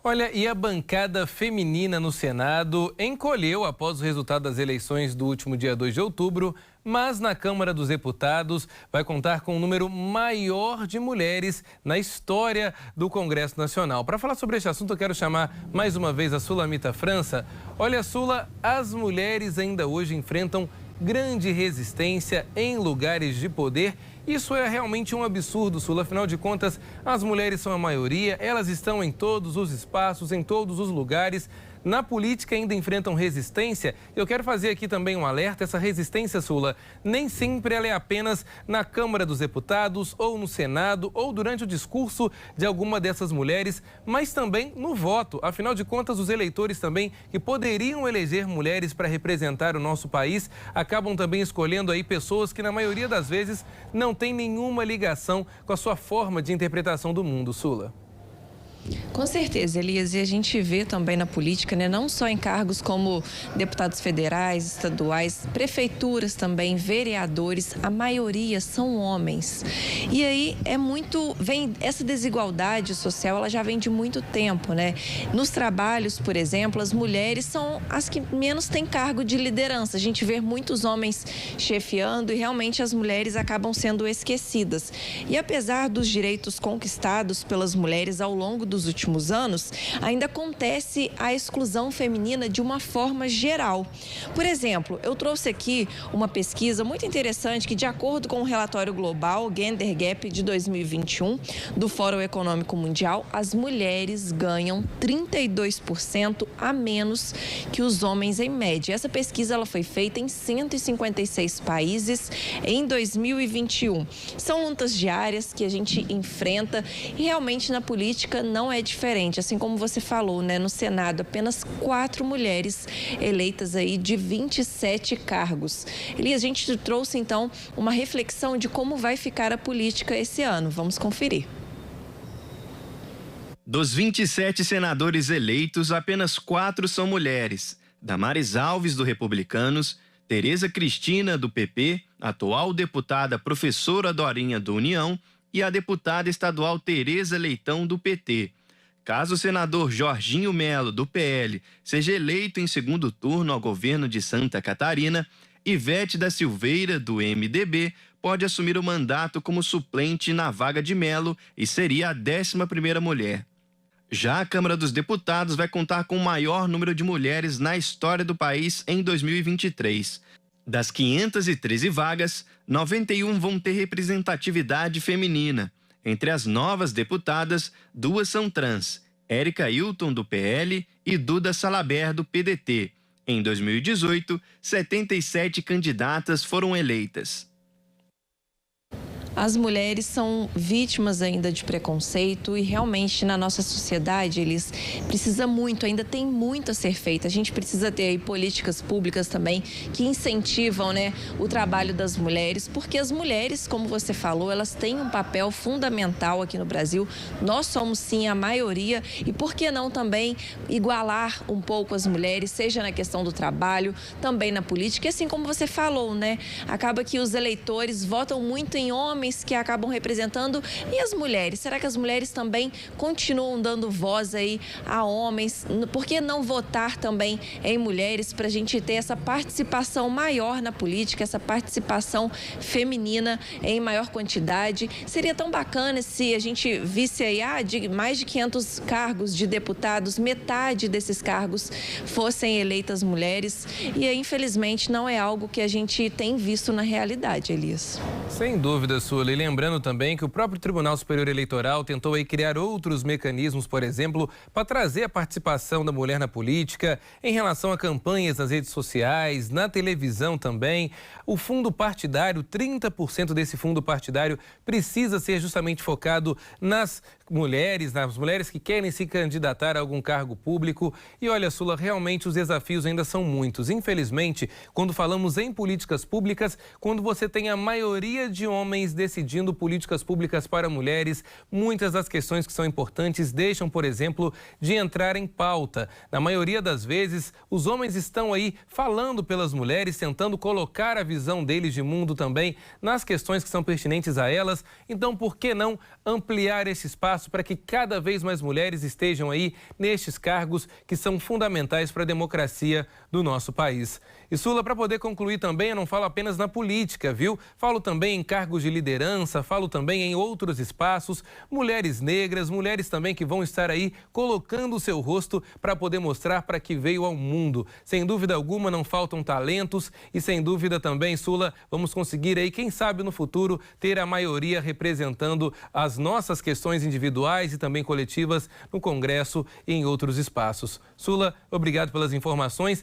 Olha, e a bancada feminina no Senado encolheu após o resultado das eleições do último dia 2 de outubro, mas na Câmara dos Deputados vai contar com um número maior de mulheres na história do Congresso Nacional. Para falar sobre este assunto, eu quero chamar mais uma vez a Sulamita França. Olha, Sula, as mulheres ainda hoje enfrentam grande resistência em lugares de poder. Isso é realmente um absurdo, Sula. Afinal de contas, as mulheres são a maioria, elas estão em todos os espaços, em todos os lugares. Na política ainda enfrentam resistência. Eu quero fazer aqui também um alerta. Essa resistência, Sula, nem sempre ela é apenas na Câmara dos Deputados ou no Senado ou durante o discurso de alguma dessas mulheres, mas também no voto. Afinal de contas, os eleitores também que poderiam eleger mulheres para representar o nosso país acabam também escolhendo aí pessoas que na maioria das vezes não têm nenhuma ligação com a sua forma de interpretação do mundo, Sula. Com certeza, Elias, e a gente vê também na política, né, não só em cargos como deputados federais, estaduais, prefeituras também, vereadores, a maioria são homens. E aí essa desigualdade social, ela já vem de muito tempo, né? Nos trabalhos, por exemplo, as mulheres são as que menos têm cargo de liderança. A gente vê muitos homens chefiando e realmente as mulheres acabam sendo esquecidas. E apesar dos direitos conquistados pelas mulheres ao longo dos últimos anos, ainda acontece a exclusão feminina de uma forma geral. Por exemplo, eu trouxe aqui uma pesquisa muito interessante que, de acordo com o relatório global Gender Gap de 2021 do Fórum Econômico Mundial, as mulheres ganham 32% a menos que os homens em média. Essa pesquisa ela foi feita em 156 países em 2021. São lutas diárias que a gente enfrenta e realmente na política não é diferente, assim como você falou, né? No Senado, apenas 4 mulheres eleitas aí de 27 cargos. Elias, a gente trouxe então uma reflexão de como vai ficar a política esse ano. Vamos conferir. Dos 27 senadores eleitos, apenas 4 são mulheres. Damares Alves, do Republicanos, Tereza Cristina, do PP, atual deputada professora Dorinha, do União, e a deputada estadual Tereza Leitão, do PT. Caso o senador Jorginho Melo, do PL, seja eleito em segundo turno ao governo de Santa Catarina, Ivete da Silveira, do MDB, pode assumir o mandato como suplente na vaga de Melo e seria a 11ª mulher. Já a Câmara dos Deputados vai contar com o maior número de mulheres na história do país em 2023. Das 513 vagas, 91 vão ter representatividade feminina. Entre as novas deputadas, 2 são trans, Érica Hilton, do PL, e Duda Salaber, do PDT. Em 2018, 77 candidatas foram eleitas. As mulheres são vítimas ainda de preconceito e realmente na nossa sociedade eles precisa muito, ainda tem muito a ser feito. A gente precisa ter aí políticas públicas também que incentivam, né, o trabalho das mulheres, porque as mulheres, como você falou, elas têm um papel fundamental aqui no Brasil. Nós somos sim a maioria e por que não também igualar um pouco as mulheres, seja na questão do trabalho, também na política, e assim como você falou, né, acaba que os eleitores votam muito em homens que acabam representando, e as mulheres? Será que as mulheres também continuam dando voz aí a homens? Por que não votar também em mulheres para a gente ter essa participação maior na política, essa participação feminina em maior quantidade? Seria tão bacana se a gente visse aí de mais de 500 cargos de deputados, metade desses cargos fossem eleitas mulheres, e aí, infelizmente não é algo que a gente tem visto na realidade, Elias. Sem dúvida, Sula. E lembrando também que o próprio Tribunal Superior Eleitoral tentou aí criar outros mecanismos, por exemplo, para trazer a participação da mulher na política, em relação a campanhas nas redes sociais, na televisão também. O fundo partidário, 30% desse fundo partidário precisa ser justamente focado nas mulheres que querem se candidatar a algum cargo público. E olha, Sula, realmente os desafios ainda são muitos. Infelizmente, quando falamos em políticas públicas, quando você tem a maioria de homens decidindo políticas públicas para mulheres. Muitas das questões que são importantes deixam, por exemplo, de entrar em pauta. Na maioria das vezes, os homens estão aí falando pelas mulheres, tentando colocar a visão deles de mundo também nas questões que são pertinentes a elas. Então, por que não ampliar esse espaço para que cada vez mais mulheres estejam aí nestes cargos que são fundamentais para a democracia do nosso país? E Sula, para poder concluir também, eu não falo apenas na política, viu? Falo também em cargos de liderança, falo também em outros espaços, mulheres negras, mulheres também que vão estar aí colocando o seu rosto para poder mostrar para que veio ao mundo. Sem dúvida alguma, não faltam talentos e sem dúvida também, Sula, vamos conseguir aí, quem sabe no futuro, ter a maioria representando as nossas questões individuais e também coletivas no Congresso e em outros espaços. Sula, obrigado pelas informações.